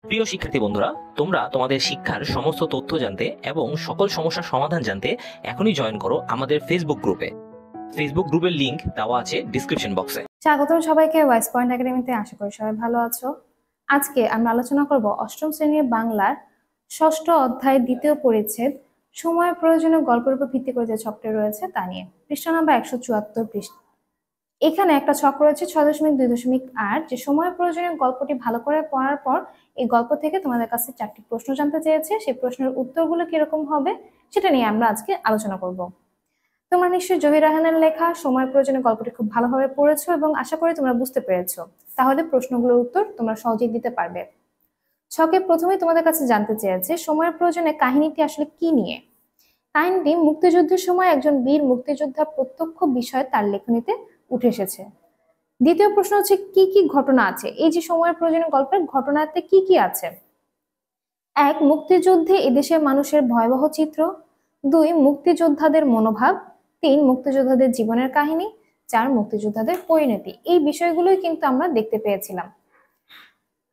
প্রিয় শিক্ষার্থী বন্ধুরা, তোমরা তোমাদের শিক্ষার সমস্ত তথ্য জানতে এবং সকল সমস্যার সমাধান জানতে এখনই জয়েন করো আমাদের ফেসবুক গ্রুপে। ফেসবুক গ্রুপের লিংক দেওয়া আছে ডিসক্রিপশন বক্সে। স্বাগতম সবাইকে ওয়াইস পয়েন্ট একাডেমিতে। আশা করি সবাই ভালো আছো। আজকে আমরা আলোচনা করব অষ্টম শ্রেণীর বাংলার ষষ্ঠ অধ্যায় দ্বিতীয় পরিচ্ছেদ সময় প্রয়োজনীয় গল্পের উপর ভিত্তি করে যে ছকটি রয়েছে তা নিয়ে। পৃষ্ঠা নাম্বার 174 পৃষ্ঠা। এখানে একটা ছক রয়েছে 6.2.8, যে সময় প্রয়োজনীয় গল্পটি ভালো করে পড়ার পর এই গল্প থেকে তোমাদের কাছে 4টি প্রশ্ন জানতে চেয়েছে। সেই প্রশ্নের উত্তরগুলো কিরকম হবে সেটা নিয়ে আমরা আজকে আলোচনা করব। তোমরা নিশ্চয়ই জহির রায়হানের লেখা সময় প্রয়োজনীয় গল্পটি খুব ভালোভাবে পড়েছো এবং আশা করি তোমরা বুঝতে পেরেছো। তাহলে প্রশ্নগুলোর উত্তর তোমরা সহজেই দিতে পারবে। ছকে প্রথমেই তোমাদের কাছে জানতে চেয়েছে সময়ের প্রয়োজনে কাহিনীটি আসলে কি নিয়ে। কাহিনীটি মুক্তিযুদ্ধের সময় একজন বীর মুক্তিযোদ্ধার প্রত্যক্ষ বিষয় তার লেখনীতে উঠে এসেছে। দ্বিতীয় প্রশ্ন হচ্ছে কি কি ঘটনা আছে। এই যে সময়ের প্রয়োজনীয় গল্পের ঘটনাতে কি কি আছে। 1. মুক্তিযুদ্ধে এদেশের মানুষের ভয়াবহ চিত্র। 2. মুক্তিযোদ্ধাদের মনোভাব। 3. মুক্তিযোদ্ধাদের জীবনের কাহিনী। 4. মুক্তিযোদ্ধাদের পরিণতি। এই বিষয়গুলোই কিন্তু আমরা দেখতে পেয়েছিলাম।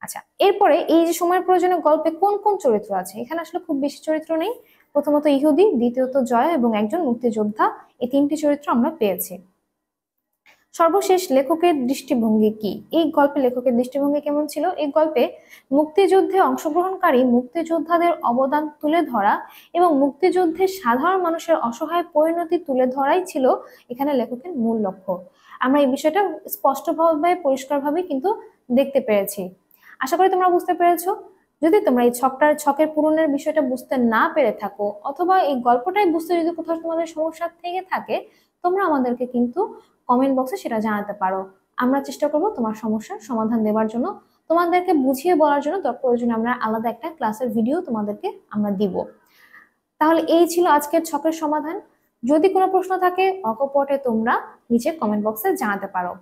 আচ্ছা, এরপরে এই যে সময়ের প্রয়োজনীয় গল্পে কোন কোন চরিত্র আছে। এখানে আসলে খুব বেশি চরিত্র নেই। প্রথমত ইহুদি, দ্বিতীয়ত জয় এবং একজন মুক্তিযোদ্ধা, এই 3টি চরিত্র আমরা পেয়েছি। সর্বশেষ লেখকের দৃষ্টিভঙ্গি কি। এই গল্পে লেখকের দৃষ্টিভঙ্গি কেমন ছিল। এই গল্পে মুক্তিযুদ্ধে অংশগ্রহণকারী মুক্তিযোদ্ধাদের অবদান তুলে ধরা এবং মুক্তিযুদ্ধে সাধারণ মানুষের অসহায় পরিণতি তুলে ধরাই ছিল এখানে লেখকের মূল লক্ষ্য। আমরা এই বিষয়টা স্পষ্টভাবে পরিষ্কারভাবে কিন্তু দেখতে পেরেছি। আশা করি তোমরা বুঝতে পেরেছো। যদি তোমরা এই ছকের পূরণের বিষয়টা বুঝতে না পেরে থাকো অথবা এই গল্পটাই বুঝতে যদি কোথাও তোমাদের সমস্যা থেকে থাকে, তোমরা আমাদেরকে কিন্তু কমেন্ট বক্সে সেটা জানাতে পারো। আমরা চেষ্টা করব তোমার সমস্যার সমাধান দেওয়ার জন্য, তোমাদেরকে বুঝিয়ে বলার জন্য। প্রয়োজনে আমরা আলাদা একটা ক্লাসের ভিডিও তোমাদেরকে আমরা দিব। তাহলে এই ছিল আজকের ছকের সমাধান। যদি কোনো প্রশ্ন থাকে অকপটে তোমরা নিচে কমেন্ট বক্সে জানাতে পারো।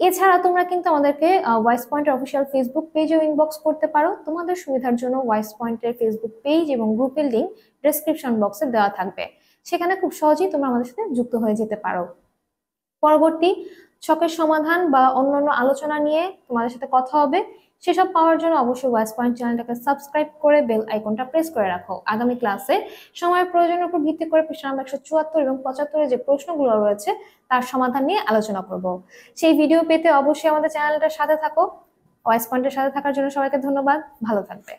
এছাড়া তোমরা কিন্তু আমাদেরকে ওয়াইস পয়েন্টের অফিসিয়াল ফেসবুক পেজেও ইনবক্স করতে পারো। তোমাদের সুবিধার জন্য ওয়াইস পয়েন্টের ফেসবুক পেজ এবং গ্রুপের লিংক ডেসক্রিপশন বক্সে দেওয়া থাকবে। সেখানে খুব সহজেই তোমরা আমাদের সাথে যুক্ত হয়ে যেতে পারো। পরবর্তী ছকের সমাধান বা অন্যান্য আলোচনা নিয়ে তোমাদের সাথে কথা হবে। সেসব পাওয়ার জন্য অবশ্যই ওয়াইস পয়েন্ট চ্যানেলটাকে সাবস্ক্রাইব করে বেল আইকনটা প্রেস করে রাখো। আগামী ক্লাসে সময়ের প্রয়োজনের উপর ভিত্তি করে পৃষ্ঠা নাম্বার 174 এবং 75 যে প্রশ্নগুলো রয়েছে তার সমাধান নিয়ে আলোচনা করব। সেই ভিডিও পেতে অবশ্যই আমাদের চ্যানেলটার সাথে থাকো। ওয়াইস পয়েন্টের সাথে থাকার জন্য সবাইকে ধন্যবাদ। ভালো থাকবে।